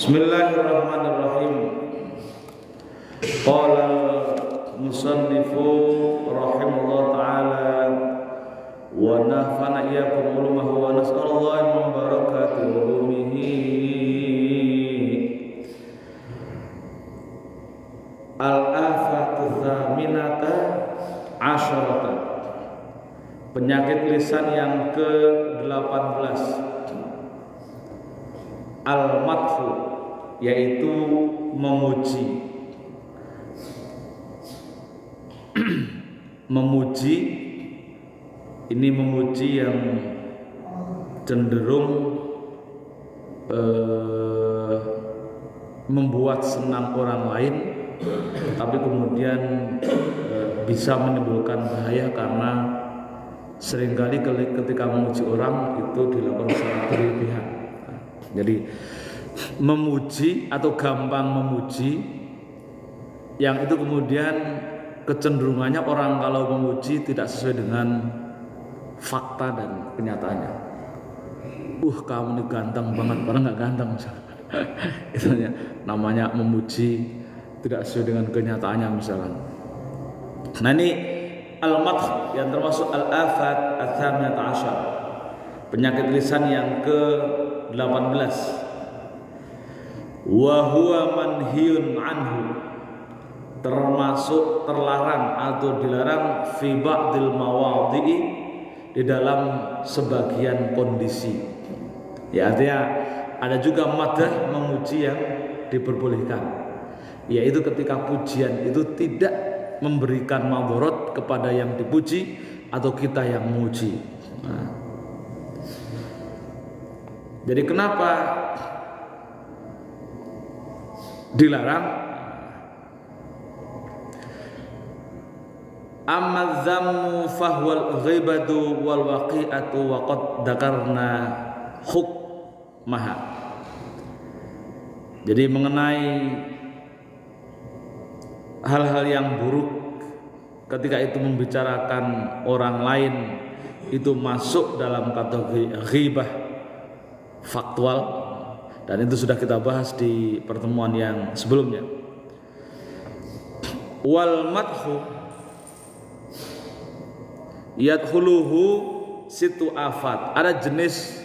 Bismillahirrahmanirrahim. Qala al-musannifu rahimahullah ta'ala wa nafa'ana iyyakum ulumahu wa nas'alullaha min barakati ulumihi. Al-afatu tsaminata asyarata, penyakit lisan yang ke-18, al-madhu, yaitu memuji. Memuji ini memuji yang cenderung membuat senang orang lain, tapi kemudian bisa menimbulkan bahaya karena seringkali ketika memuji orang itu dilakukan secara berlebihan. Jadi memuji atau gampang memuji yang itu kemudian kecenderungannya orang kalau memuji tidak sesuai dengan fakta dan kenyataannya. Kamu ini ganteng banget, padahal nggak ganteng misalnya. Itu namanya memuji tidak sesuai dengan kenyataannya misalkan. Nah ini al-madh yang termasuk al-afat ats-tsaminata asyar, penyakit lisan yang ke-18. Wa huwa manhiyun anhu, termasuk terlarang atau dilarang fi ba'dil mawadhi'i, di dalam sebagian kondisi. Ya, artinya ada juga madah memuji yang diperbolehkan, yaitu ketika pujian itu tidak memberikan madharat kepada yang dipuji atau kita yang memuji. Nah, jadi kenapa dilarang? Amma dzammu fahwal ghibatu wal waqi'atu wa qad dzakarna hukmaha. Jadi mengenai hal-hal yang buruk ketika itu membicarakan orang lain itu masuk dalam kategori ghibah faktual, dan itu sudah kita bahas di pertemuan yang sebelumnya. Wal madhu yadkhuluhu situ afat, ada jenis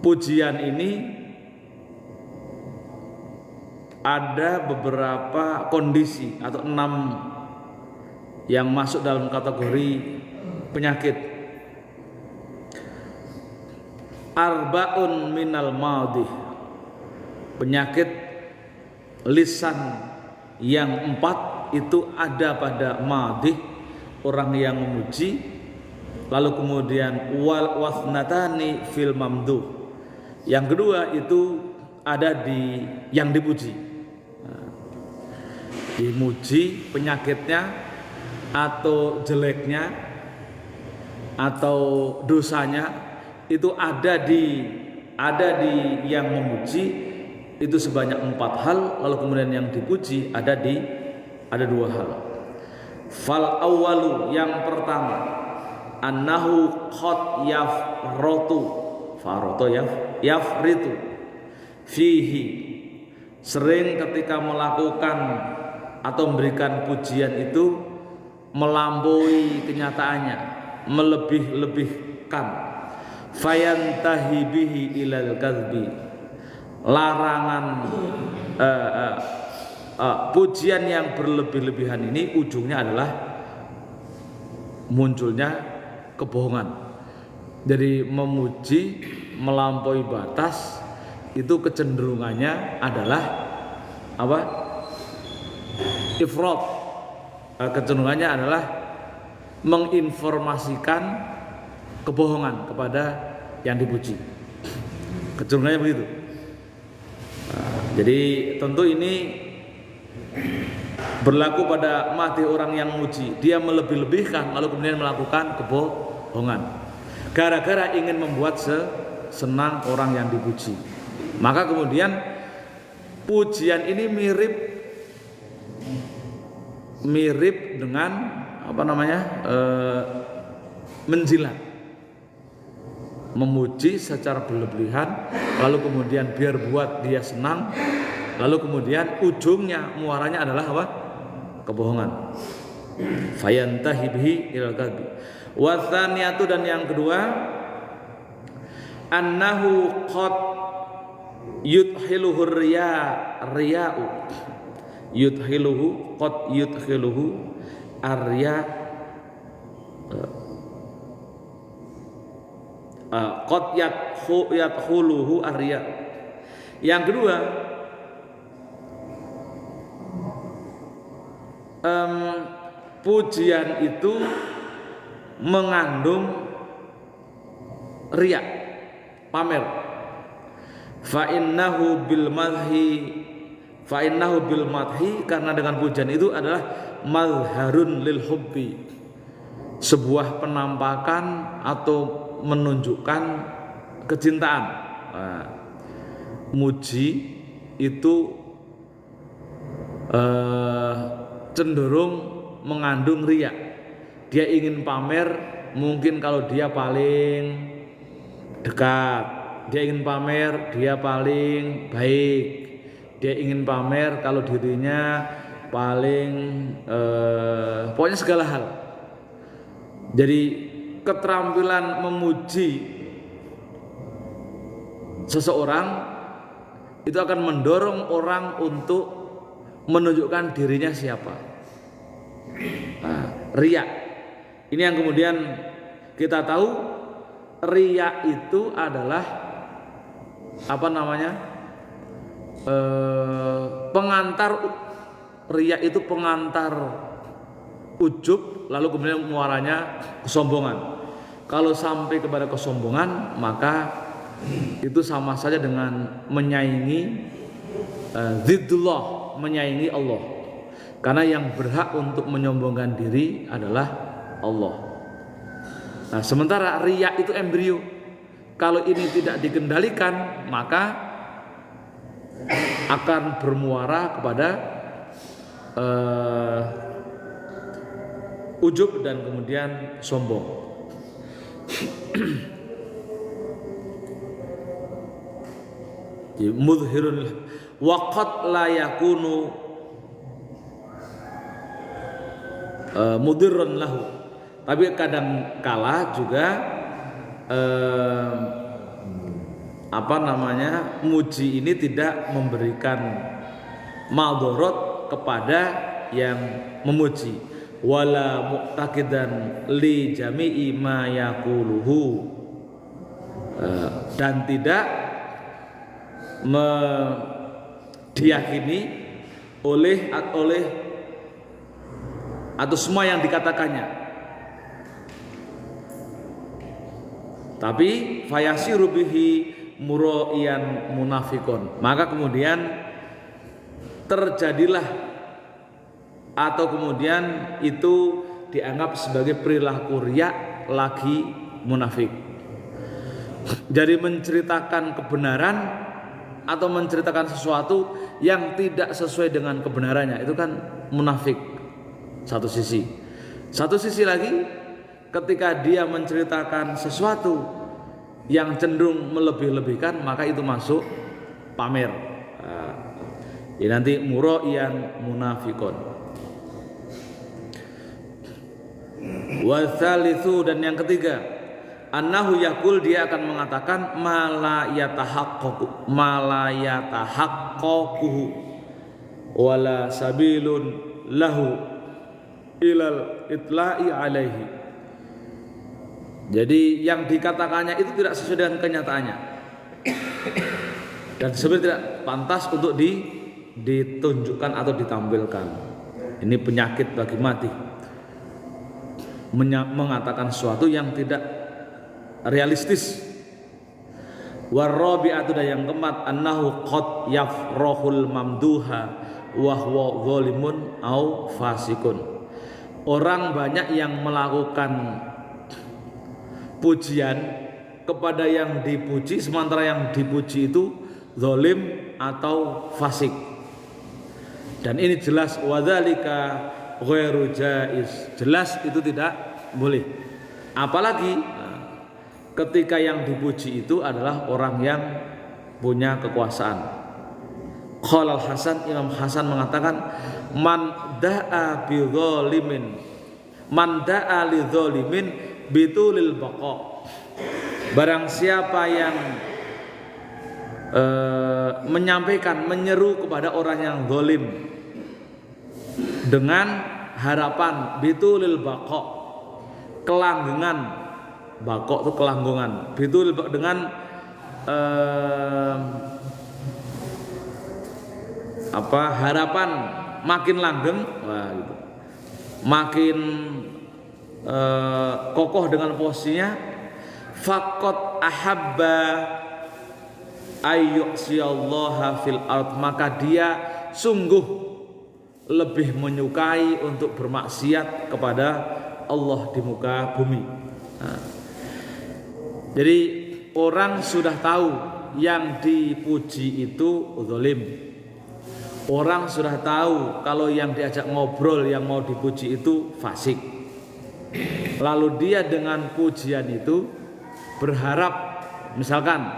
pujian ini ada beberapa kondisi atau 6 yang masuk dalam kategori penyakit. Arba'un minal madhi, penyakit lisan yang 4 itu ada pada madhi, orang yang memuji. Lalu kemudian wal wasnatani fil mamduh, yang kedua itu ada di yang dipuji. Dimuji penyakitnya atau jeleknya atau dosanya itu ada di yang memuji itu sebanyak 4 hal. Lalu kemudian yang dipuji ada 2 hal. Fal awwalu, yang pertama, annahu qad yafratu, faroto yafritu fihi, sering ketika melakukan atau memberikan pujian itu melampaui kenyataannya, melebih-lebihkan. Fayantahi bihi ilal kadzbi, larangan pujian yang berlebih-lebihan ini ujungnya adalah munculnya kebohongan. Jadi memuji melampaui batas itu kecenderungannya adalah apa? Ifrat. Kecenderungannya adalah menginformasikan kebohongan kepada yang dipuji. Kecenderungannya begitu. Jadi tentu ini berlaku pada mati orang yang muji. Dia melebih-lebihkan lalu kemudian melakukan kebohongan gara-gara ingin membuat senang orang yang dipuji. Maka kemudian pujian ini mirip dengan menjilat. memuji secara berlebihan, lalu kemudian biar buat dia senang, lalu kemudian ujungnya muaranya adalah apa? Kebohongan. Fayantahi bihi ilal kadhib. Wa tsaniyatu, dan yang kedua, annahu qad yudkhiluhu riya'u. Yudkhiluhu qad yudkhiluhu arya qad yadkhuluhu arya. Yang kedua, pujian itu mengandung riya, pamer. Fa innahu bil madhi, karena dengan pujian itu adalah mazharun lil hubbi, sebuah penampakan atau menunjukkan kecintaan. Nah, muji itu cenderung mengandung riya. Dia ingin pamer, mungkin kalau dia paling dekat, dia ingin pamer dia paling baik, dia ingin pamer kalau dirinya paling pokoknya segala hal. Jadi keterampilan memuji seseorang itu akan mendorong orang untuk menunjukkan dirinya siapa. Nah, riya ini yang kemudian kita tahu, riya itu adalah apa namanya, pengantar. Riya itu pengantar ujub, lalu kemudian muaranya kesombongan. Kalau sampai kepada kesombongan, maka itu sama saja dengan menyaingi ziddullah, menyaingi Allah. Karena yang berhak untuk menyombongkan diri adalah Allah. Nah, sementara riya itu embrio. Kalau ini tidak dikendalikan, maka akan bermuara kepada ujub dan kemudian sombong. Mudhirun waqad la yakunu mudirrun lahu, tapi kadang kala juga apa namanya, muji ini tidak memberikan maldorot kepada yang memuji. Wala muqtaqidan li jami'i ma yaquluhu, dan tidak diyakini oleh atau semua yang dikatakannya, tapi fayasiru bihi muraiyan munafikun, maka kemudian terjadilah atau kemudian itu dianggap sebagai perilaku riya lagi munafik. Jadi menceritakan kebenaran atau menceritakan sesuatu yang tidak sesuai dengan kebenarannya, itu kan munafik. Satu sisi lagi, ketika dia menceritakan sesuatu yang cenderung melebih-lebihkan, maka itu masuk pamer. Ya, nanti muraiyan munafikun. Wa tsalitsu, dan yang ketiga, annahu yaqul, dia akan mengatakan mala yatahaqqaqu wala sabilun lahu ilal itla'i alaihi. Jadi yang dikatakannya itu tidak sesuai dengan kenyataannya dan sebenarnya tidak pantas untuk ditunjukkan atau ditampilkan. Ini penyakit bagi mati, mengatakan sesuatu yang tidak realistis. Warabi'atu, dan yang keempat, annahu qad yafrahul mamduha wa huwa zalimun au fasikun. Orang banyak yang melakukan pujian kepada yang dipuji, sementara yang dipuji itu zalim atau fasik. Dan ini jelas wadzalika ghairu jaiz, jelas itu tidak boleh. Apalagi ketika yang dipuji itu adalah orang yang punya kekuasaan. Qala Al-Hasan, Imam Hasan mengatakan, man da'a bi dzalimin, man da'a li dzalimin bitulil baqa. Barang siapa yang menyampaikan, menyeru kepada orang yang zalim dengan harapan bitulil baqa, kelanggengan, baqa itu kelanggengan, bitulil baqa dengan harapan makin langgeng, gitu. Makin kokoh dengan posisinya, faqad ahabba ayyusiyallaha fil ard, maka dia sungguh lebih menyukai untuk bermaksiat kepada Allah di muka bumi. Jadi orang sudah tahu yang dipuji itu zalim. Orang sudah tahu kalau yang diajak ngobrol, yang mau dipuji itu fasik. Lalu dia dengan pujian itu berharap, misalkan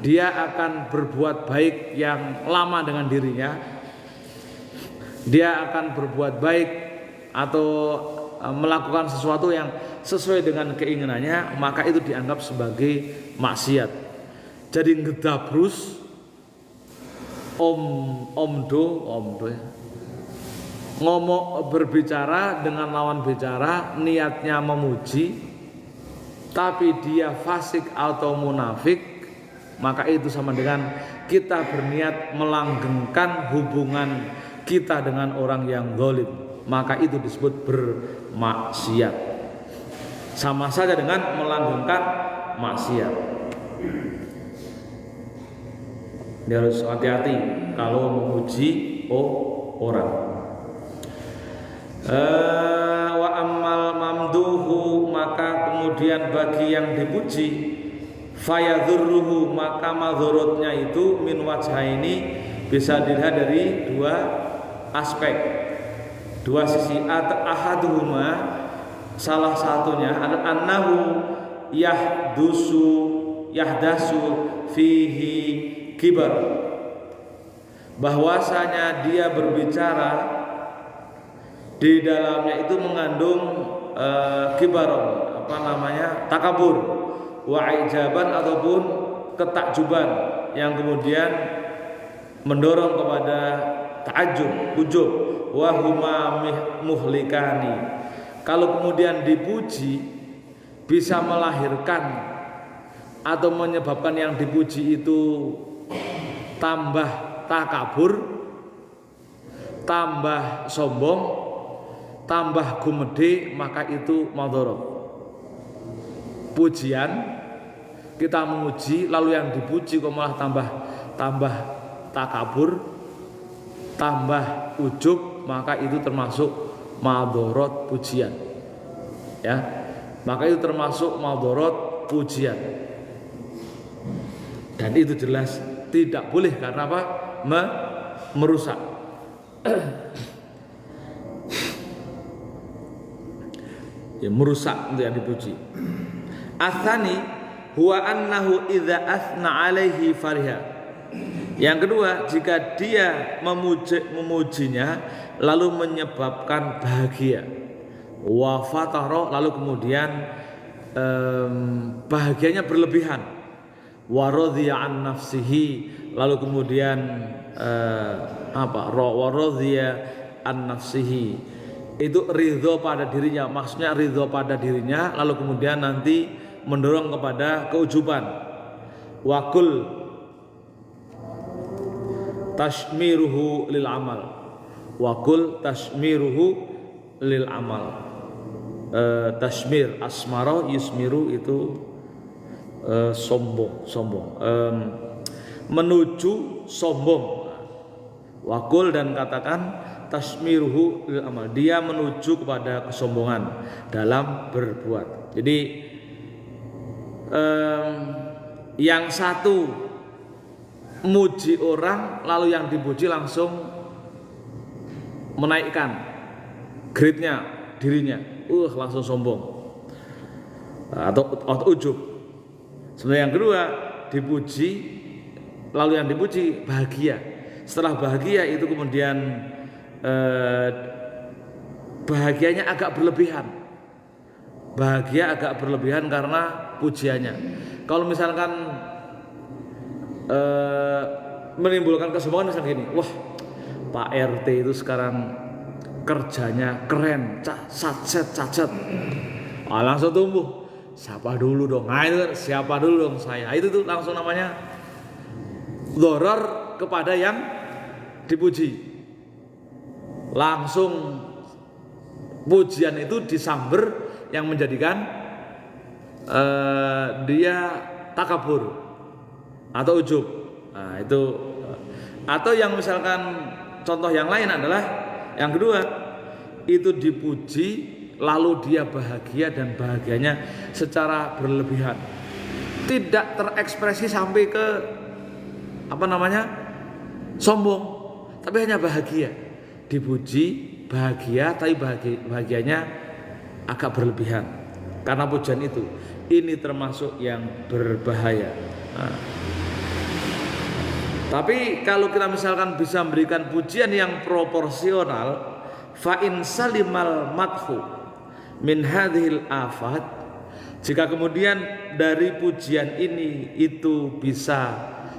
dia akan berbuat baik yang lama dengan dirinya, dia akan berbuat baik atau melakukan sesuatu yang sesuai dengan keinginannya, maka itu dianggap sebagai maksiat. Jadi ngedabrus omdo ya. Ngomong, berbicara dengan lawan bicara, niatnya memuji, tapi dia fasik atau munafik, maka itu sama dengan kita berniat melanggengkan hubungan kita dengan orang yang zalim, maka itu disebut bermaksiat. Sama saja dengan melanggengkan maksiat. Dia harus hati-hati kalau memuji orang. Wa ammal mamduhu, maka kemudian bagi yang dipuji, fayadhurruhu, maka madharatnya itu min wajhaini, bisa dilihat dari dua aspek, dua sisi. Ahaduhuma, salah satunya annahu yahdasu fihi kibar, bahwasanya dia berbicara di dalamnya itu mengandung kibar, takabur, wa ijaban ataupun ketakjuban yang kemudian mendorong kepada ta'ajjub, ujub, wa huma muhlikani. Kalau kemudian dipuji bisa melahirkan atau menyebabkan yang dipuji itu tambah takabur, tambah sombong, tambah gumede, maka itu madharat. Pujian, kita memuji lalu yang dipuji kok malah tambah takabur, tambah ujub, maka itu termasuk madharat pujian. Ya. Maka itu termasuk madharat pujian. Dan itu jelas tidak boleh, karena apa? Merusak. Ya, merusak untuk yang dipuji. Atsani huwa annahu idza athna alaihi fariha. Yang kedua, jika dia memujinya lalu menyebabkan bahagia, wa fatara, lalu kemudian bahagianya berlebihan, wa radhiya an nafsihi, lalu kemudian wa radhiya an nafsihi, itu ridho pada dirinya, maksudnya ridho pada dirinya lalu kemudian nanti mendorong kepada keujuban. Wakul tashmiruhu lil amal, wakul tashmiruhu lil amal. Tashmir, asmara yusmiru, itu sombong, menuju sombong. Wakul, dan katakan tashmiruhu lil amal, dia menuju kepada kesombongan dalam berbuat. Jadi yang satu muji orang, lalu yang dipuji langsung menaikkan grade-nya dirinya, langsung sombong atau ujub. Sebenarnya yang kedua dipuji, lalu yang dipuji bahagia. Setelah bahagia itu kemudian bahagianya agak berlebihan. Bahagia agak berlebihan karena pujiannya. Kalau misalkan menimbulkan kesombongan misalnya gini, wah Pak RT itu sekarang kerjanya keren, sacet, langsung tumbuh. Siapa dulu dong? Nah itu siapa dulu dong saya? Itu tuh langsung namanya doror kepada yang dipuji. Langsung pujian itu disamber yang menjadikan dia takabur atau ujub. Nah itu. Atau yang misalkan contoh yang lain adalah yang kedua, itu dipuji lalu dia bahagia dan bahagianya secara berlebihan, tidak terekspresi sampai ke sombong, tapi hanya bahagia. Dipuji bahagia, tapi bahagianya agak berlebihan karena pujian itu. Ini termasuk yang berbahaya. Tapi kalau kita misalkan bisa memberikan pujian yang proporsional, fa in salimal madhu min hadhil afat, jika kemudian dari pujian ini itu bisa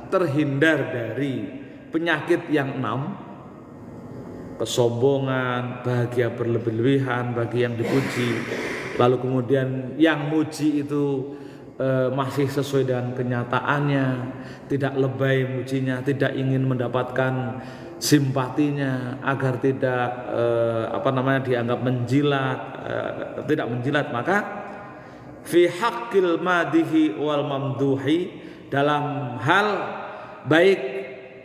terhindar dari penyakit yang 6, kesombongan, bahagia berlebih-lebihan bagi yang dipuji, lalu kemudian yang muji itu masih sesuai dengan kenyataannya, tidak lebay mujinya, tidak ingin mendapatkan simpatinya agar tidak dianggap menjilat, tidak menjilat, maka fi haqqil madihi wal mamduhi, dalam hal baik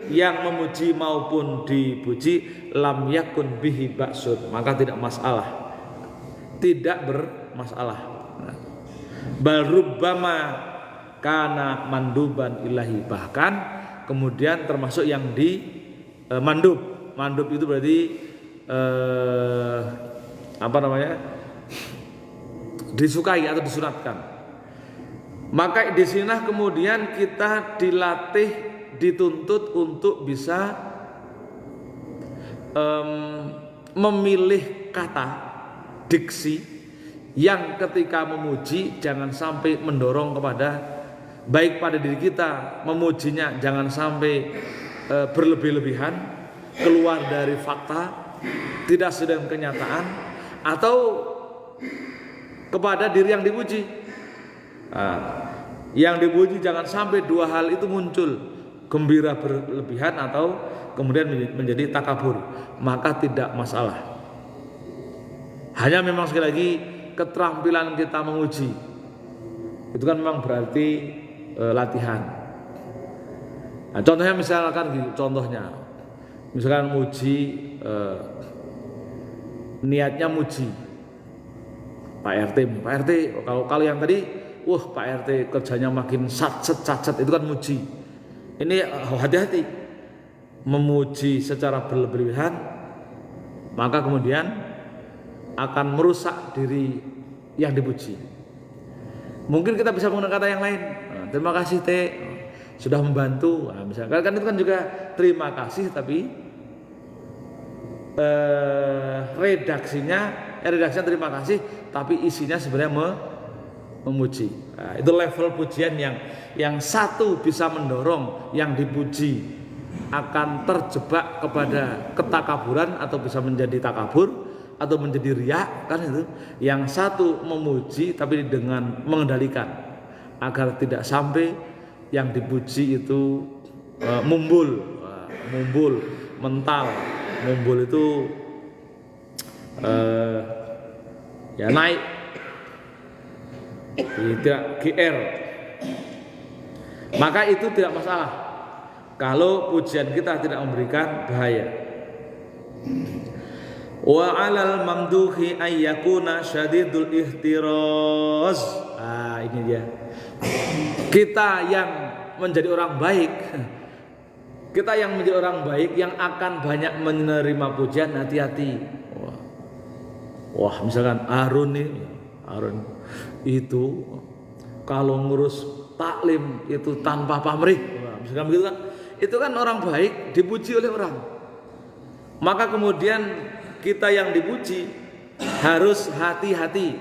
yang memuji maupun dipuji, lam yakun bihi ba'sud, maka tidak masalah, tidak bermasalah. Bal rubbama kana manduban ilahi, bahkan kemudian termasuk yang di mandub itu berarti disukai atau disunatkan. Maka di sinilah kemudian kita dilatih, dituntut untuk bisa memilih kata, diksi yang ketika memuji jangan sampai mendorong kepada baik pada diri kita, memujinya jangan sampai berlebih-lebihan, keluar dari fakta, tidak sesuai dengan kenyataan, atau kepada diri yang dipuji. Yang dipuji jangan sampai dua hal itu muncul, gembira berlebihan atau kemudian menjadi takabur, maka tidak masalah. Hanya memang sekali lagi keterampilan kita menguji itu kan memang berarti latihan. Nah, contohnya misalkan misalkan muji, niatnya muji Pak RT, kalau yang tadi, Pak RT kerjanya makin sacet, itu kan muji. Ini hati-hati, memuji secara berlebihan, maka kemudian akan merusak diri yang dipuji. Mungkin kita bisa menggunakan kata yang lain. Terima kasih Teh, sudah membantu. Misalkan kan itu kan juga terima kasih, tapi redaksinya terima kasih, tapi isinya sebenarnya memuji. Itu level pujian yang satu bisa mendorong yang dipuji akan terjebak kepada ketakaburan atau bisa menjadi takabur atau menjadi riya, kan itu. Yang satu memuji tapi dengan mengendalikan agar tidak sampai yang dipuji itu mumbul, mental. Mumbul itu naik, tidak GR. Maka itu tidak masalah kalau pujian kita tidak memberikan bahaya. Wa 'alal mamduhi ayyakuna syadidul ihtiraz. Ini dia. Kita yang menjadi orang baik, yang akan banyak menerima pujian, hati-hati. Misalkan Harun itu kalau ngurus taklim itu tanpa pamrih, misalkan begitu kan, itu kan orang baik dipuji oleh orang. Maka kemudian kita yang dipuji harus hati-hati.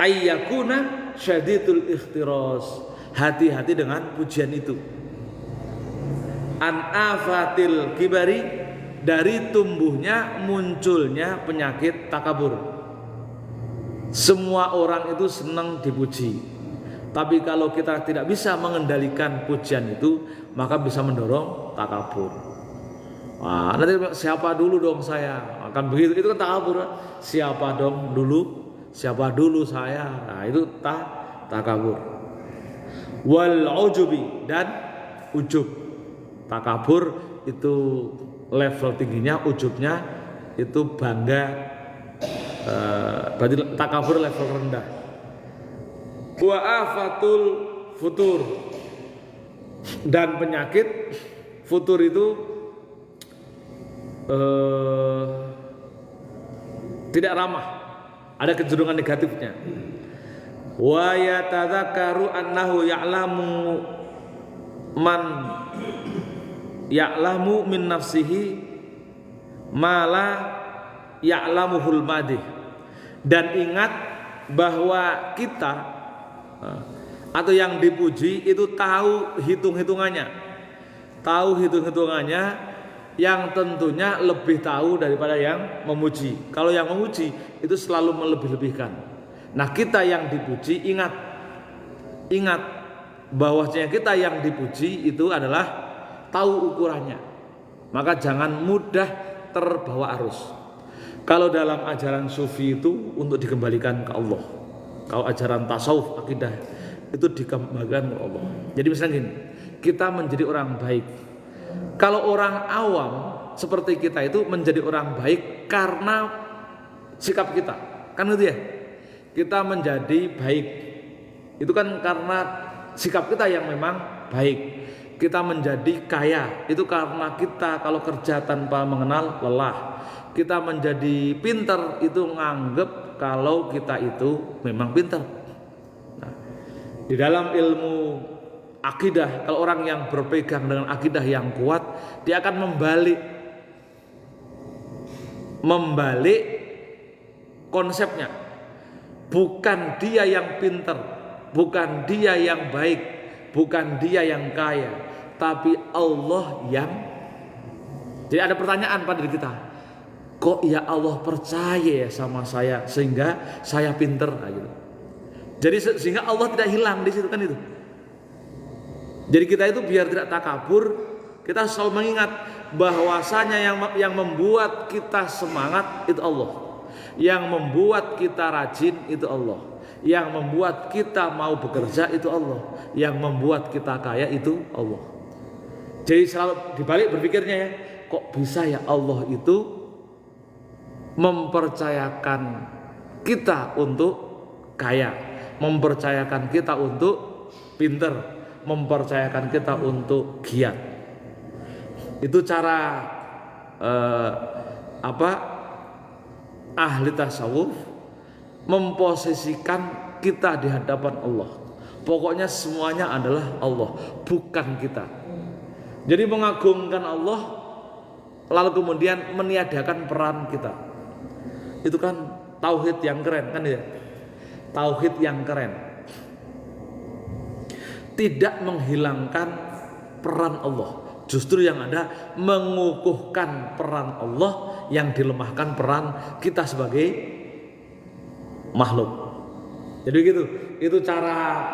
Ayyakuna syadidul ikhtiras, hati-hati dengan pujian itu. An afatil kibari, dari tumbuhnya munculnya penyakit takabur. Semua orang itu senang dipuji, tapi kalau kita tidak bisa mengendalikan pujian itu, maka bisa mendorong takabur. Wah, nanti siapa dulu dong saya, akan begitu, itu kan takabur. Siapa dong dulu, siapa dulu saya, nah itu takabur. Wal ujubi, dan ujub. Takabur itu level tingginya, ujubnya itu bangga, berarti takabur level rendah. Wa afatul futur, dan penyakit futur itu tidak ramah, ada kecenderungan negatifnya. Wa yatadzakaru annahu ya'lamu min nafsihi ma la ya'lamuhul madih, dan ingat bahwa kita atau yang dipuji itu tahu hitung-hitungannya, yang tentunya lebih tahu daripada yang memuji. Kalau yang memuji itu selalu melebih-lebihkan. Nah, kita yang dipuji ingat bahwasanya kita yang dipuji itu adalah tahu ukurannya. Maka jangan mudah terbawa arus. Kalau dalam ajaran sufi itu untuk dikembalikan ke Allah. Kalau ajaran tasawuf, akidah itu dikembalikan ke Allah. Jadi misalnya gini, kita menjadi orang baik. Kalau orang awam seperti kita itu menjadi orang baik karena sikap kita, kan gitu ya. Kita menjadi baik itu kan karena sikap kita yang memang baik. Kita menjadi kaya itu karena kita kalau kerja tanpa mengenal lelah. Kita menjadi pintar itu nganggep kalau kita itu memang pintar. Nah, di dalam ilmu akidah, kalau orang yang berpegang dengan akidah yang kuat, dia akan membalik konsepnya. Bukan dia yang pintar, bukan dia yang baik, bukan dia yang kaya, tapi Allah yang. Jadi ada pertanyaan pada diri kita, kok ya Allah percaya ya sama saya sehingga saya pintar, nah gitu. Jadi sehingga Allah tidak hilang di situ kan itu. Jadi kita itu biar tidak takabur, kita selalu mengingat bahwasanya yang membuat kita semangat itu Allah. Yang membuat kita rajin itu Allah. Yang membuat kita mau bekerja itu Allah. Yang membuat kita kaya itu Allah. Jadi selalu dibalik berpikirnya ya, kok bisa ya Allah itu mempercayakan kita untuk kaya, mempercayakan kita untuk pinter, mempercayakan kita untuk giat. Itu cara ahli tasawuf memposisikan kita di hadapan Allah. Pokoknya semuanya adalah Allah, bukan kita. Jadi mengagungkan Allah, lalu kemudian meniadakan peran kita. Itu kan tauhid yang keren kan ya? Tauhid yang keren. Tidak menghilangkan peran Allah, justru yang ada mengukuhkan peran Allah, yang dilemahkan peran kita sebagai makhluk. Jadi gitu, itu cara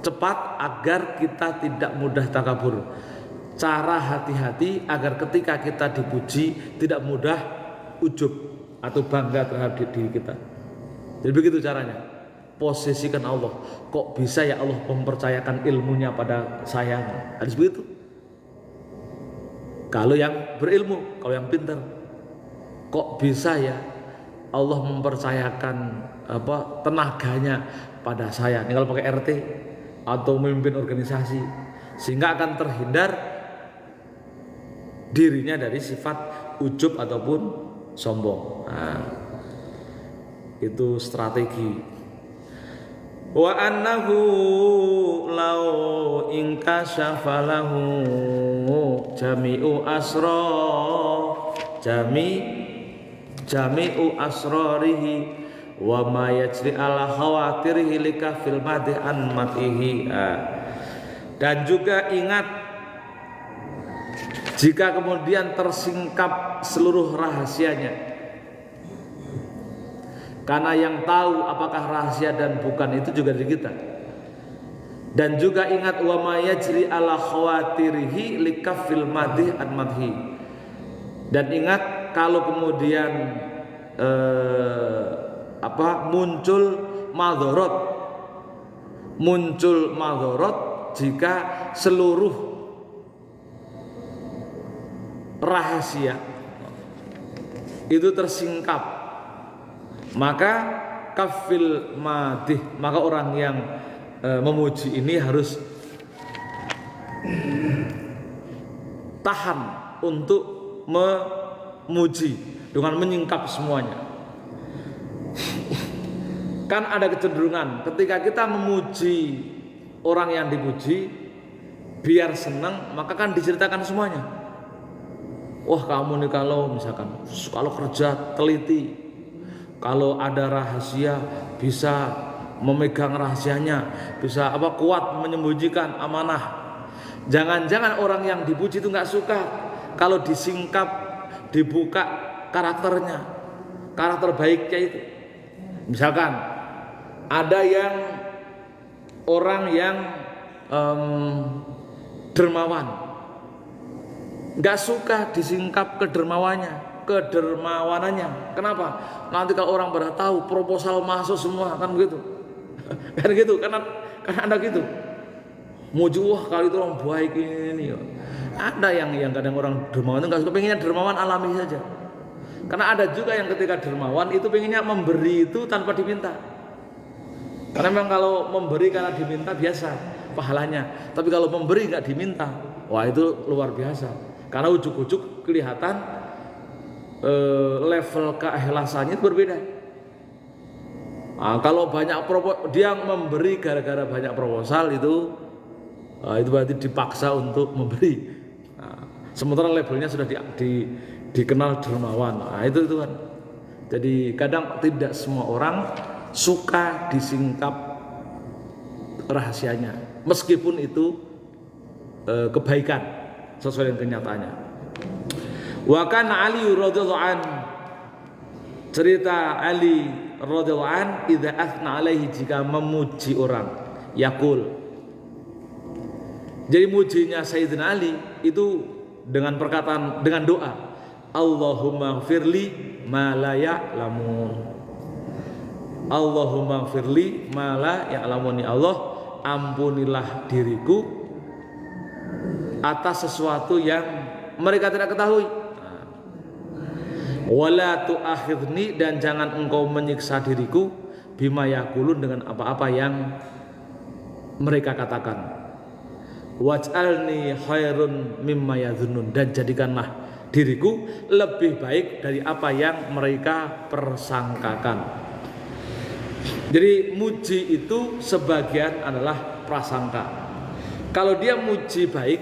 cepat agar kita tidak mudah takabur. Cara hati-hati agar ketika kita dipuji tidak mudah ujub atau bangga terhadap diri kita. Jadi begitu caranya. Posisikan Allah. Kok bisa ya Allah mempercayakan ilmunya pada saya? Harus begitu. Kalau yang berilmu, kalau yang pintar. Kok bisa ya Allah mempercayakan tenaganya pada saya? Ini kalau pakai RT atau memimpin organisasi, sehingga akan terhindar dirinya dari sifat ujub ataupun sombong. Nah, Itu strategi. Wa annahu law inkashafa lahu jami'u asrarihi wa ma yajri ala khawatirihi likafil madhi an matihi. Dan juga ingat, jika kemudian tersingkap seluruh rahasianya, karena yang tahu apakah rahasia dan bukan itu juga di kita. Dan juga ingat wa ma yajri ala khawatirihi likafil madhi an madhi. Dan ingat kalau kemudian muncul madharat jika seluruh rahasia itu tersingkap, maka kafil madih, maka orang yang memuji ini harus tahan untuk memuji dengan menyingkap semuanya. Kan ada kecenderungan ketika kita memuji orang yang dipuji, biar senang, maka kan diceritakan semuanya. Wah, kamu nih kalau kerja teliti, kalau ada rahasia bisa memegang rahasianya, bisa kuat menyembunyikan amanah. Jangan-jangan orang yang dipuji itu nggak suka kalau disingkap, dibuka karakternya, karakter baiknya itu. Misalkan ada orang yang dermawan, nggak suka disingkap kedermawanannya. Kenapa? Nanti kalau orang pada tahu proposal masuk semua, kan begitu. Kan gitu, karena ada gitu. Muji, wah kali itu orang baik ini. Ada yang kadang orang dermawan itu nggak suka, pengennya dermawan alami saja. Karena ada juga yang ketika dermawan itu pengennya memberi itu tanpa diminta. Karena memang kalau memberi karena diminta biasa pahalanya, tapi kalau memberi nggak diminta, wah itu luar biasa. Karena ujuk-ujuk kelihatan level keikhlasannya itu berbeda. Nah, kalau dia memberi gara-gara banyak proposal itu berarti dipaksa untuk memberi. Nah, sementara labelnya sudah dikenal dermawan. Nah, itu kan. Jadi kadang tidak semua orang suka disingkap rahasianya, meskipun itu kebaikan sesuai dengan kenyataannya. Wa kana Ali radhiyallahu an, cerita Ali radhiyallahu an, idza athna alaihi, jika memuji orang, yaqul. Jadi mujinya Sayyidina Ali itu dengan perkataan, dengan doa, Allahumma firli ma la ya'lamun. Allahumma firli ma la ya'lamun. Ya Allah, ampunilah diriku atas sesuatu yang mereka tidak ketahui. Wala tu'akhidni, dan jangan engkau menyiksa diriku bima yaqulun, dengan apa-apa yang mereka katakan. Waj'alni khairun mimma yadhunnun, dan jadikanlah diriku lebih baik dari apa yang mereka persangkakan. Jadi muji itu sebagian adalah prasangka. Kalau dia muji baik,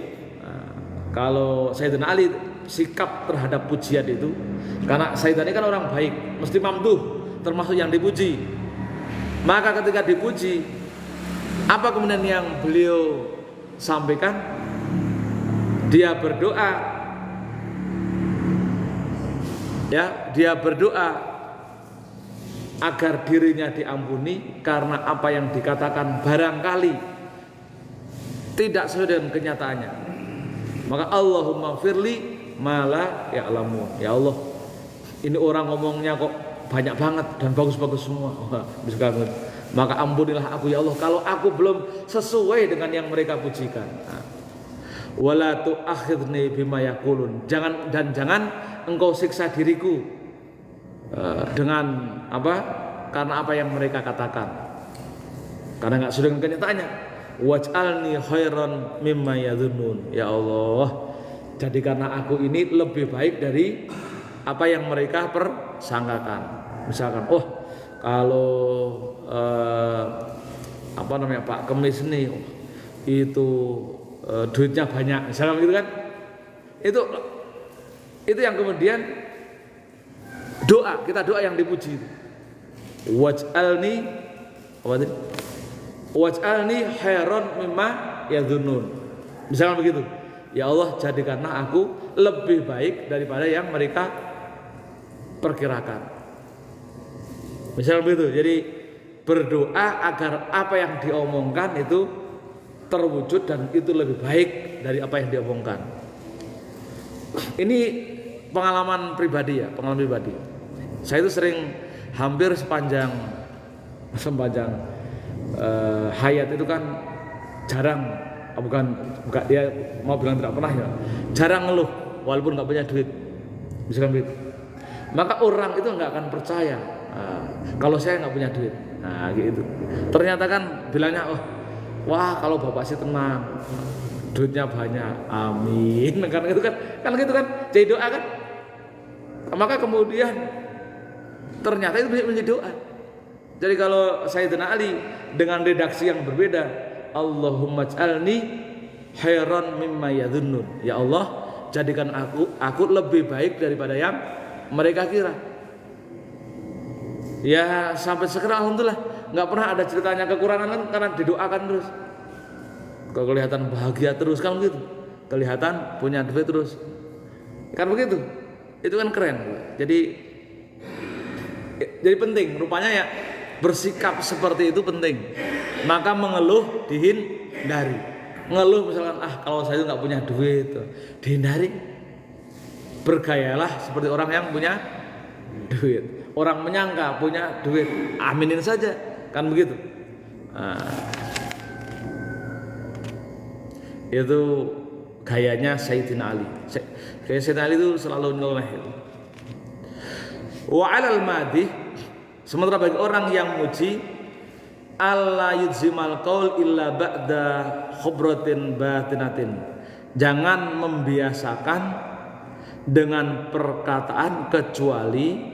kalau Sayyidina Ali sikap terhadap pujian itu, karena Sayyidina Ali kan orang baik, mesti mamduh, termasuk yang dipuji. Maka ketika dipuji, apa kemudian yang beliau sampaikan? Dia berdoa, dia berdoa agar dirinya diampuni karena apa yang dikatakan barangkali tidak sesuai dengan kenyataannya. Maka Allahumma firli ma la ya'lamun. Ya Allah, ini orang ngomongnya kok banyak banget dan bagus-bagus semua. Maka ampunilah aku ya Allah kalau aku belum sesuai dengan yang mereka pujikan. Wala tu'akhidni bima yaqulun. Jangan engkau siksa diriku dengan karena apa yang mereka katakan. Karena enggak sesuai dengan kenyataannya. Waj'alni khairan mimma yadhunnun. Ya Allah, jadikanlah aku ini lebih baik dari apa yang mereka persangkakan. Misalkan, kalau apa namanya Pak Kemis nih itu duitnya banyak, misalnya gitu kan, itu yang kemudian kita doa yang dipuji. Waj'alni apa tadi? Waj'alni khairan mimma yadhunnun. Misalnya begitu. Ya Allah, jadikanlah aku lebih baik daripada yang mereka perkirakan. Misalnya begitu. Jadi berdoa agar apa yang diomongkan itu terwujud dan itu lebih baik dari apa yang diomongkan. Ini pengalaman pribadi ya, pengalaman pribadi. Saya itu sering hampir sepanjang hayat itu kan jarang, bukan dia mau bilang tidak pernah ya, jarang ngeluh walaupun nggak punya duit, misalkan begitu. Maka orang itu nggak akan percaya kalau saya nggak punya duit. Nah gitu. Ternyata kan bilangnya, oh wah kalau bapak sih tenang, duitnya banyak, amin. Karena itu kan gitu kan, jadi doa kan. Maka kemudian ternyata itu menjadi doa. Jadi kalau Sayyidina Ali dengan redaksi yang berbeda, Allahumma ij'alni khairan mimma yadhunnun. Ya Allah, jadikan aku lebih baik daripada yang mereka kira. Ya sampai sekarang alhamdulillah nggak pernah ada ceritanya kekurangan kan, karena didoakan terus. Kalau kelihatan bahagia terus kan begitu, kelihatan punya duit terus, kan begitu. Itu kan keren. Jadi penting, rupanya ya bersikap seperti itu penting. Maka mengeluh dihindari. Ngeluh misalkan kalau saya itu nggak punya duit, dihindari. Bergayalah seperti orang yang punya duit. Orang menyangka punya duit, aminin saja, kan begitu. Itu gayanya Sayyidina Ali. Kayak Sayyidina Ali itu selalu nyeleneh. Wa 'alal madih, sementara bagi orang yang muji, alla yujzimal qaul illa ba'da khubratin batinatin. Jangan membiasakan dengan perkataan kecuali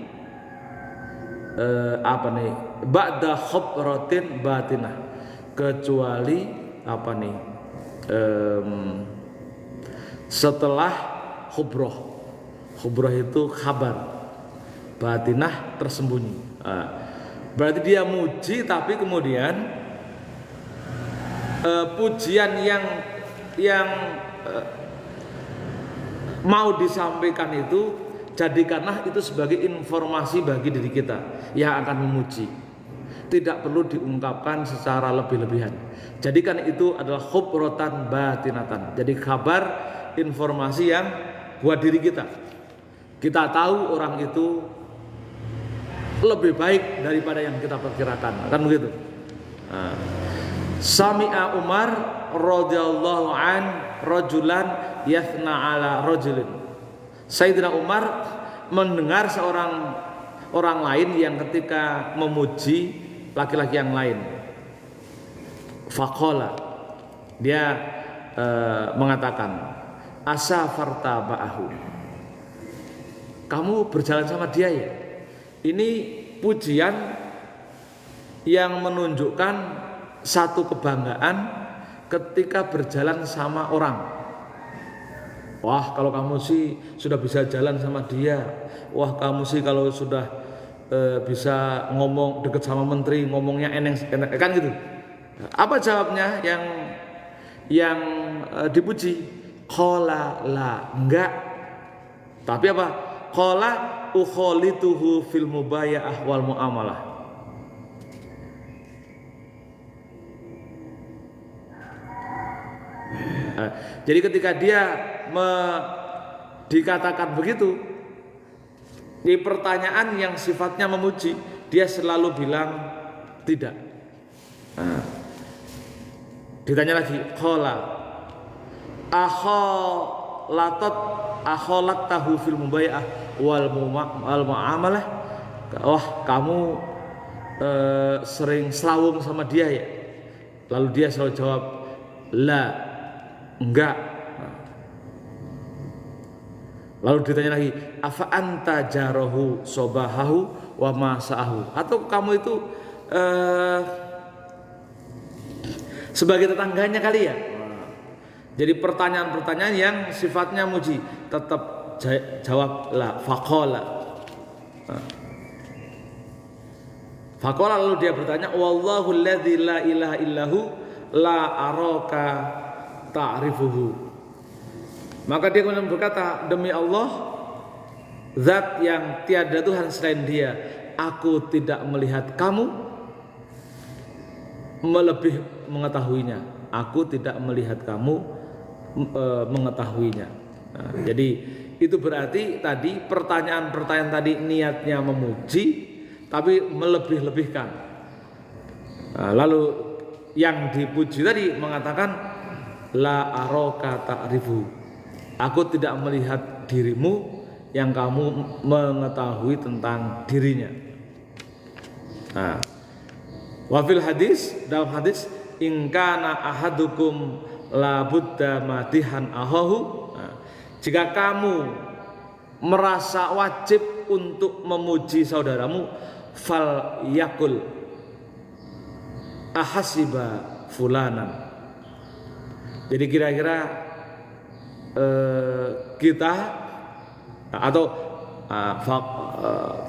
ba'da khubratin batinah, kecuali setelah khubroh itu kabar, batinah tersembunyi. Berarti dia muji tapi kemudian pujian yang mau disampaikan itu jadikanlah itu sebagai informasi bagi diri kita yang akan memuji. Tidak perlu diungkapkan secara lebih-lebihan. Jadikan itu adalah khubrotan batinatan. Jadi kabar, informasi yang buat diri kita. Kita tahu orang itu lebih baik daripada yang kita perkirakan, kan begitu. Sami'a Umar radhiyallahu an rajulan yathna ala rajulin. Sayyidina Umar mendengar orang lain yang ketika memuji laki-laki yang lain. Faqala, dia mengatakan, asafarta ba'ahu, kamu berjalan sama dia ya. Ini pujian yang menunjukkan satu kebanggaan ketika berjalan sama orang. Wah, kalau kamu sih sudah bisa jalan sama dia. Wah, kamu sih kalau sudah bisa ngomong deket sama menteri, ngomongnya enak kan gitu. Apa jawabnya yang dipuji? Qala la, enggak. Tapi apa? Qala ukholituhu fil mubaya'ah wal muamalah. Jadi ketika dia dikatakan begitu, di pertanyaan yang sifatnya memuji, dia selalu bilang tidak. Ditanya lagi, qala akholat tahu fil mubaya'ah wal muamalah. Wah, kamu sering selawung sama dia ya? Lalu dia selalu jawab, la, enggak. Lalu ditanya lagi, afa anta jarahu sobahahu wa ma sa'ahu. Atau kamu itu sebagai tetangganya kali ya. Jadi pertanyaan-pertanyaan yang sifatnya muji, tetap jawab la faqala. Faqala, lalu dia bertanya, wallahu alladzi la ilaha illahu la araka ta'rifuhu. Maka dia kemudian berkata, demi Allah, zat yang tiada Tuhan selain Dia, aku tidak melihat kamu melebih mengetahuinya. Aku tidak melihat kamu mengetahuinya. Nah, jadi itu berarti tadi pertanyaan-pertanyaan tadi niatnya memuji, tapi melebih-lebihkan. Nah, lalu yang dipuji tadi mengatakan la araka ta'rifu. Aku tidak melihat dirimu yang kamu mengetahui tentang dirinya. Nah, wafil hadis, dalam hadis, in kana ahadukum la budda madihan ahahu. Nah, jika kamu merasa wajib untuk memuji saudaramu, fal yakul ahasiba fulanan. Jadi kira-kira kita atau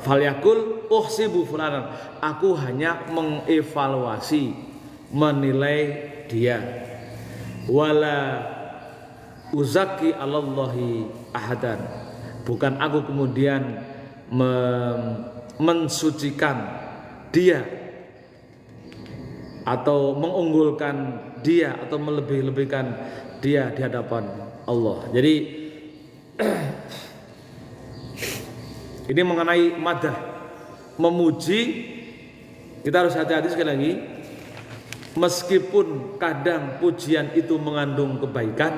fal yakul uhsibu fulanan, aku hanya mengevaluasi, menilai dia, wala uzaki alallahi ahadan, bukan aku kemudian mensucikan dia atau mengunggulkan dia atau melebih-lebihkan dia di hadapan Allah. Jadi ini mengenai madah, memuji, kita harus hati-hati sekali lagi. Meskipun kadang pujian itu mengandung kebaikan,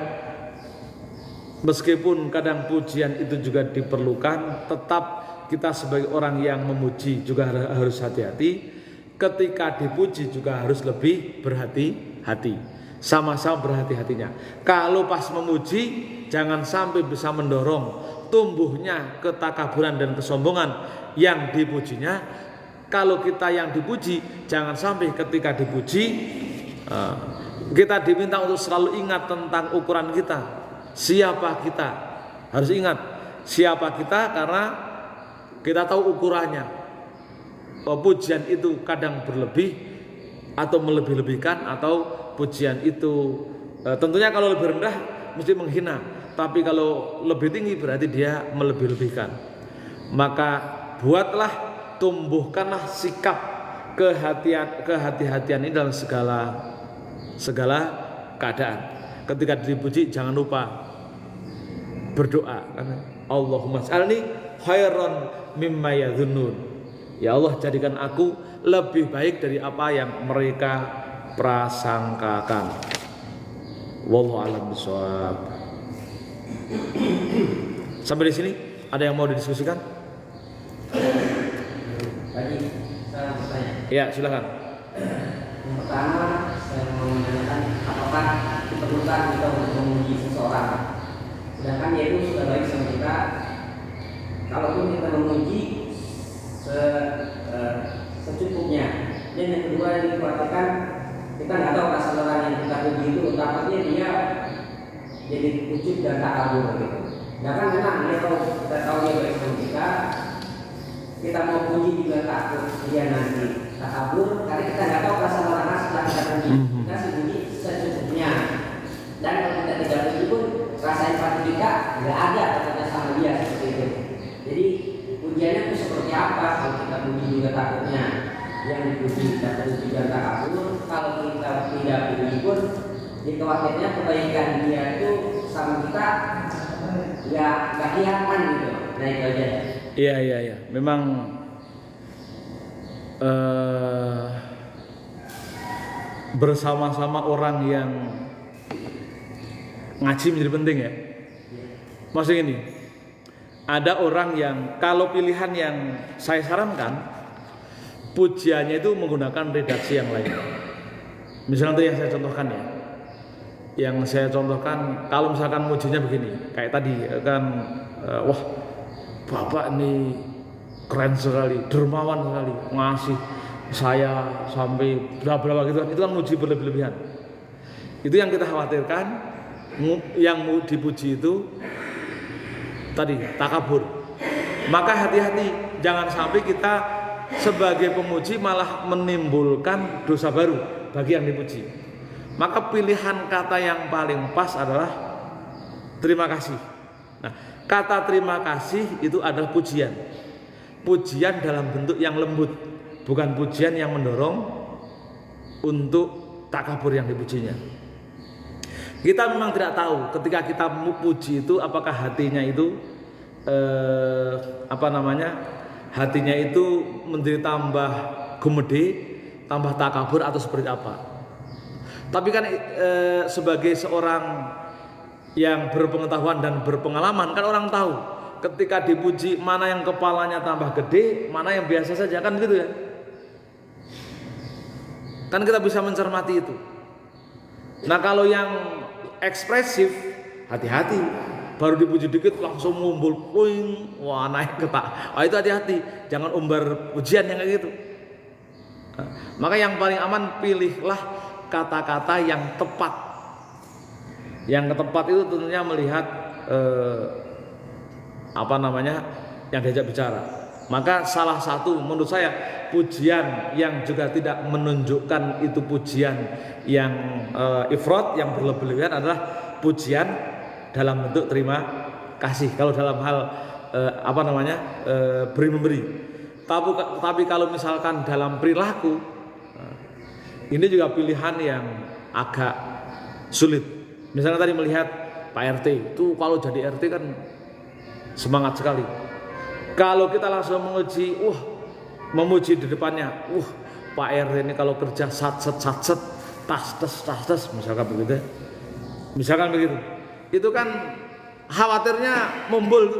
meskipun kadang pujian itu juga diperlukan, tetap kita sebagai orang yang memuji juga harus hati-hati. Ketika dipuji juga harus lebih berhati-hati, sama-sama berhati-hatinya. Kalau pas memuji jangan sampai bisa mendorong tumbuhnya ketakaburan dan kesombongan yang dipujinya. Kalau kita yang dipuji, jangan sampai ketika dipuji kita diminta untuk selalu ingat tentang ukuran kita. Siapa kita? Harus ingat siapa kita, karena kita tahu ukurannya. Pujian itu kadang berlebih atau melebih-lebihkan, atau pujian itu tentunya kalau lebih rendah mesti menghina, tapi kalau lebih tinggi berarti dia melebih-lebihkan. Maka buatlah, tumbuhkanlah sikap kehati-hatian ini dalam segala keadaan. Ketika dipuji jangan lupa berdoa, Allahumma ij'alni khairan mimma yadhunnun. Ya Allah, jadikan aku lebih baik dari apa yang mereka prasangkakan. Wallahu a'lam bishawab. Sampai di sini ada yang mau didiskusikan? Tadi saya bertanya. Ya, silakan. Yang pertama saya mau menanyakan apakah diperlukan kita untuk memuji seseorang, sedangkan dia itu sudah baik sama kita. Kalaupun kita memuji secukupnya. Dan yang kedua yang dikhawatirkan, kita nggak tahu rasa orang yang kita puji itu takutnya dia jadi ujub dan takabur gitu. Sedangkan memang dia kita tahu dia baik sama kita mau puji juga takut dia nanti takabur, karena kita nggak tahu rasa orang sedang kita puji. Kita puji secukupnya. Dan kalau kita tidak puji pun rasa empati kita nggak ada katanya sama dia seperti itu. Jadi pujiannya itu seperti apa? Kalau kita puji juga takutnya yang dipuji kita puji dan takabur. Kalau kita tidak puji pun dikhawatirnya kebaikan dia itu sama kita ya nggak kelihatan gitu. Nah itu aja. Iya. Memang bersama-sama orang yang ngaji menjadi penting ya. Maksudnya gini, ada orang yang kalau pilihan yang saya sarankan, pujiannya itu menggunakan redaksi yang lain. Misalnya yang saya contohkan ya. Yang saya contohkan, kalau misalkan mujinya begini, kayak tadi kan, wah Bapak ini keren sekali, dermawan sekali, ngasih saya sampai berapa gitu kan. Itu kan muji berlebihan. Itu yang kita khawatirkan. Yang mau dipuji itu tadi takabur. Maka hati-hati, jangan sampai kita sebagai pemuji malah menimbulkan dosa baru bagi yang dipuji. Maka pilihan kata yang paling pas adalah terima kasih. Nah, kata terima kasih itu adalah pujian. Pujian dalam bentuk yang lembut, bukan pujian yang mendorong untuk takabur yang dipujinya. Kita memang tidak tahu ketika kita puji itu apakah hatinya itu hatinya itu menjadi tambah gumede, tambah takabur atau seperti apa. Tapi kan sebagai seorang yang berpengetahuan dan berpengalaman kan orang tahu ketika dipuji mana yang kepalanya tambah gede, mana yang biasa saja, kan gitu ya. Kan kita bisa mencermati itu. Nah, kalau yang ekspresif, hati-hati. Baru dipuji dikit langsung ngumpul, puing, wah naik ketak. Itu hati-hati, jangan umbar pujian yang kayak gitu. Nah, maka yang paling aman pilihlah kata-kata yang tepat. Yang tepat itu tentunya melihat yang diajak bicara. Maka salah satu menurut saya pujian yang juga tidak menunjukkan itu pujian yang ifrat, yang berlebihan adalah pujian dalam bentuk terima kasih. Kalau dalam hal beri memberi. Tapi kalau misalkan dalam perilaku, ini juga pilihan yang agak sulit. Misalnya tadi melihat Pak RT itu kalau jadi RT kan semangat sekali. Kalau kita langsung memuji di depannya, Pak RT ini kalau kerja satset, tas, misalkan begitu. Itu kan khawatirnya mumbul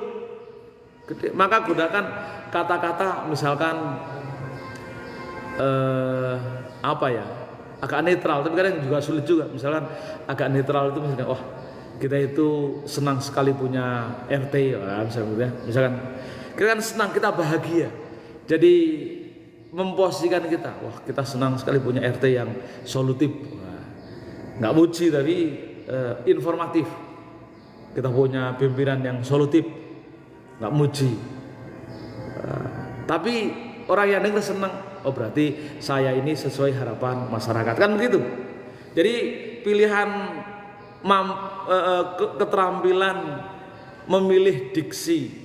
gede. Maka gunakan kata-kata misalkan agak netral, tapi kadang juga sulit juga. Misalkan agak netral itu misalnya, kita itu senang sekali punya RT, misalkan kita kan senang, kita bahagia. Jadi memposisikan kita, kita senang sekali punya RT yang solutif. Nggak muji tapi informatif. Kita punya pimpinan yang solutif, nggak muji. Tapi orang yang dengar senang, berarti saya ini sesuai harapan masyarakat, kan begitu. Jadi pilihan keterampilan memilih diksi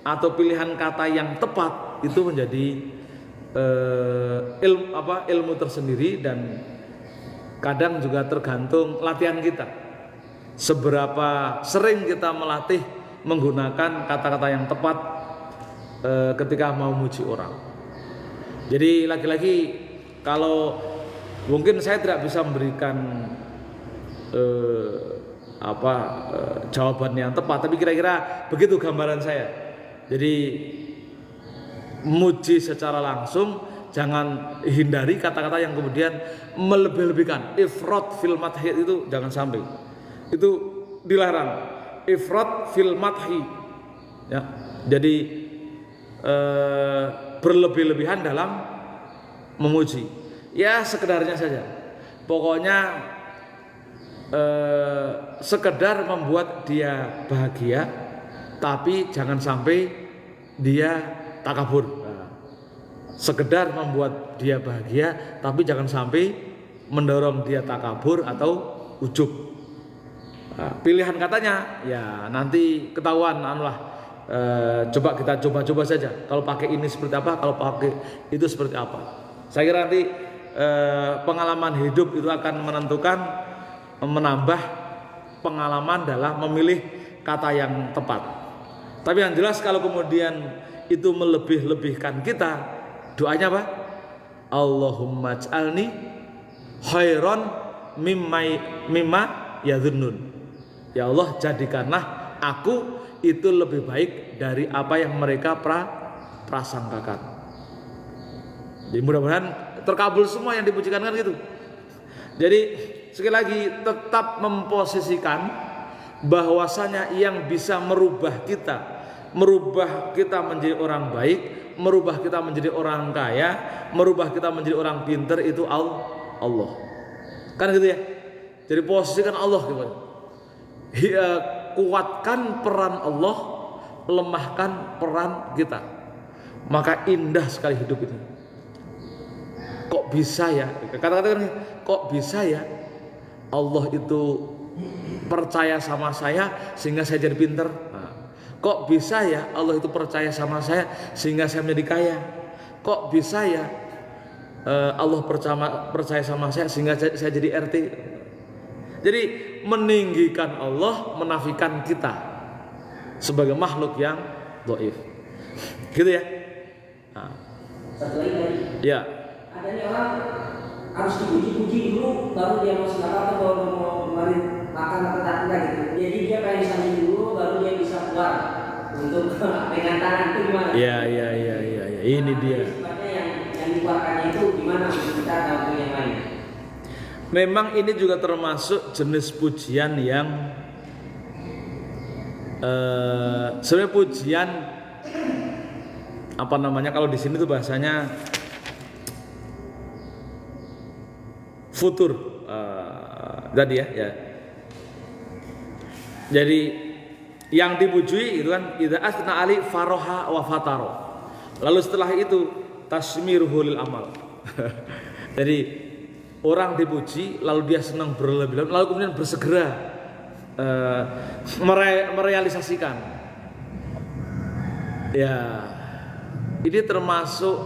atau pilihan kata yang tepat itu menjadi ilmu tersendiri, dan kadang juga tergantung latihan kita. Seberapa sering kita melatih menggunakan kata-kata yang tepat ketika mau memuji orang. Jadi lagi-lagi kalau mungkin saya tidak bisa memberikan jawaban yang tepat, tapi kira-kira begitu gambaran saya. Jadi memuji secara langsung, jangan hindari kata-kata yang kemudian melebih-lebihkan. Ifrat fil madhi itu jangan sampai. Itu dilarang. Ifrat fil madhi. Ya. Jadi berlebih-lebihan dalam memuji. Ya sekedarnya saja. Pokoknya sekedar membuat dia bahagia, tapi jangan sampai dia takabur. Sekedar membuat dia bahagia, tapi jangan sampai mendorong dia takabur atau ujub. Pilihan katanya ya nanti ketahuan, coba kita coba saja. Kalau pakai ini seperti apa, kalau pakai itu seperti apa. Saya kira nanti pengalaman hidup itu akan menambah pengalaman dalam memilih kata yang tepat. Tapi yang jelas kalau kemudian itu melebih-lebihkan kita, doanya apa? Allahumma ij'alni khairan mimma yadhunnun. Ya Allah, jadikanlah aku itu lebih baik dari apa yang mereka prasangkakan. Jadi mudah-mudahan terkabul semua yang dipujikan kan gitu. Jadi sekali lagi tetap memposisikan bahwasanya yang bisa merubah kita menjadi orang baik, merubah kita menjadi orang kaya, merubah kita menjadi orang pinter itu Allah. Kan gitu ya. Jadi posisikan Allah gitu. Kuatkan peran Allah, lemahkan peran kita. Maka indah sekali hidup itu. Kok bisa ya? Kata-kata kok bisa ya? Allah itu percaya sama saya sehingga saya jadi pinter. Kok bisa ya Allah itu percaya sama saya sehingga saya menjadi kaya? Kok bisa ya Allah percaya sama saya sehingga saya jadi RT? Jadi meninggikan Allah, menafikan kita sebagai makhluk yang dhaif. Gitu ya. Nah. Satu lagi tadi. Ya. Adanya orang harus dipuji-puji dulu baru dia mau sedekah atau baru mau kemarin makan atau tidak gitu. Jadi dia pengen sambil dulu baru dia bisa keluar untuk dengan tangan itu gimana? Iya. Ini dia. Sifatnya yang dikeluarkannya itu gimana kita atau yang lain? Memang ini juga termasuk jenis pujian yang sebenarnya pujian apa namanya kalau di sini tuh bahasanya futur tadi ya. Jadi yang dipuji itu kan idza asna ali faroha wa fataro. Lalu setelah itu tasmiruhul amal. Jadi orang dipuji lalu dia senang berlebihan lalu kemudian bersegera merealisasikan. Ya, ini termasuk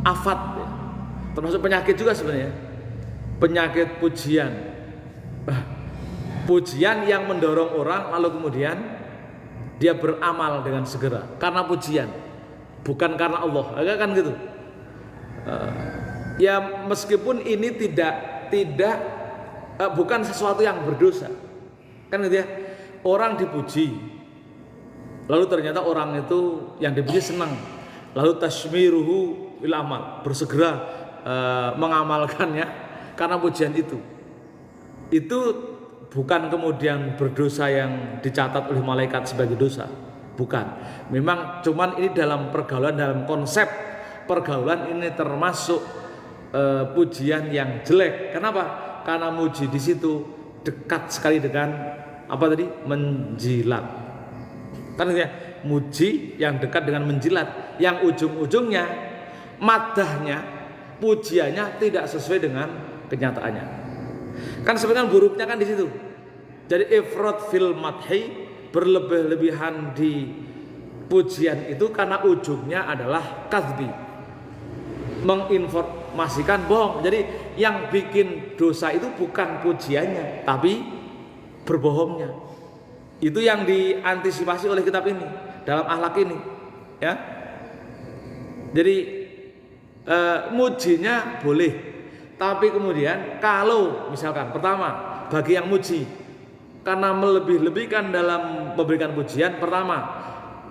afat ya. Termasuk penyakit juga sebenarnya. Penyakit pujian. Pujian yang mendorong orang lalu kemudian dia beramal dengan segera karena pujian, bukan karena Allah. Agak kan gitu. Ya meskipun ini bukan sesuatu yang berdosa, kan gitu ya. Orang dipuji, lalu ternyata orang itu yang dipuji senang, lalu tasmiruhu il amal, bersegera mengamalkannya karena pujian itu bukan kemudian berdosa yang dicatat oleh malaikat sebagai dosa, bukan. Memang cuman ini dalam pergaulan, dalam konsep pergaulan ini termasuk pujian yang jelek. Kenapa? Karena muji di situ dekat sekali dengan apa tadi? Menjilat. Kan ya, muji yang dekat dengan menjilat, yang ujung-ujungnya madahnya, pujiannya tidak sesuai dengan kenyataannya. Kan sebenarnya buruknya kan di situ. Jadi ifrat fil madhi, berlebih-lebihan di pujian itu karena ujungnya adalah kadzbi, menginformasikan bohong. Jadi yang bikin dosa itu bukan pujiannya, tapi berbohongnya. Itu yang diantisipasi oleh kitab ini dalam akhlak ini, ya. Jadi mujinya boleh, tapi kemudian kalau misalkan pertama bagi yang muji karena melebih-lebihkan dalam memberikan pujian, pertama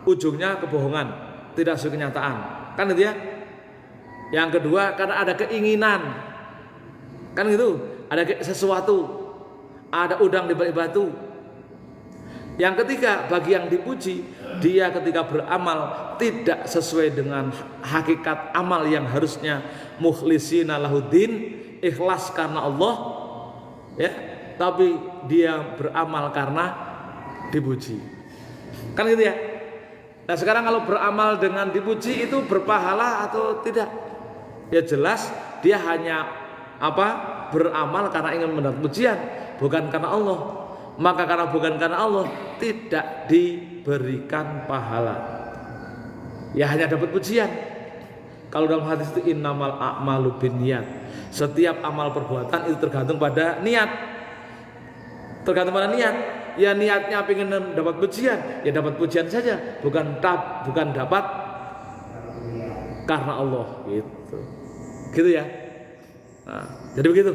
ujungnya kebohongan, tidak sesuai kenyataan, kan gitu ya. Yang kedua karena ada keinginan, kan gitu, ada sesuatu, ada udang di balik batu. Yang ketiga bagi yang dipuji, dia ketika beramal tidak sesuai dengan hakikat amal yang harusnya mukhlishina lahuddin, ikhlas karena Allah, ya, tapi dia beramal karena dipuji, kan gitu ya. Nah sekarang kalau beramal dengan dipuji itu berpahala atau tidak? Ya jelas dia hanya beramal karena ingin mendapat pujian, bukan karena Allah. Maka karena bukan karena Allah tidak diberikan pahala, ya hanya dapat pujian. Kalau dalam hadis itu innamal a'malu binniyat, setiap amal perbuatan itu tergantung pada niat. Tergantung pada niat. Ya niatnya pengen dapat pujian, ya dapat pujian saja, bukan dapat karena Allah gitu. Gitu ya. Nah, jadi begitu.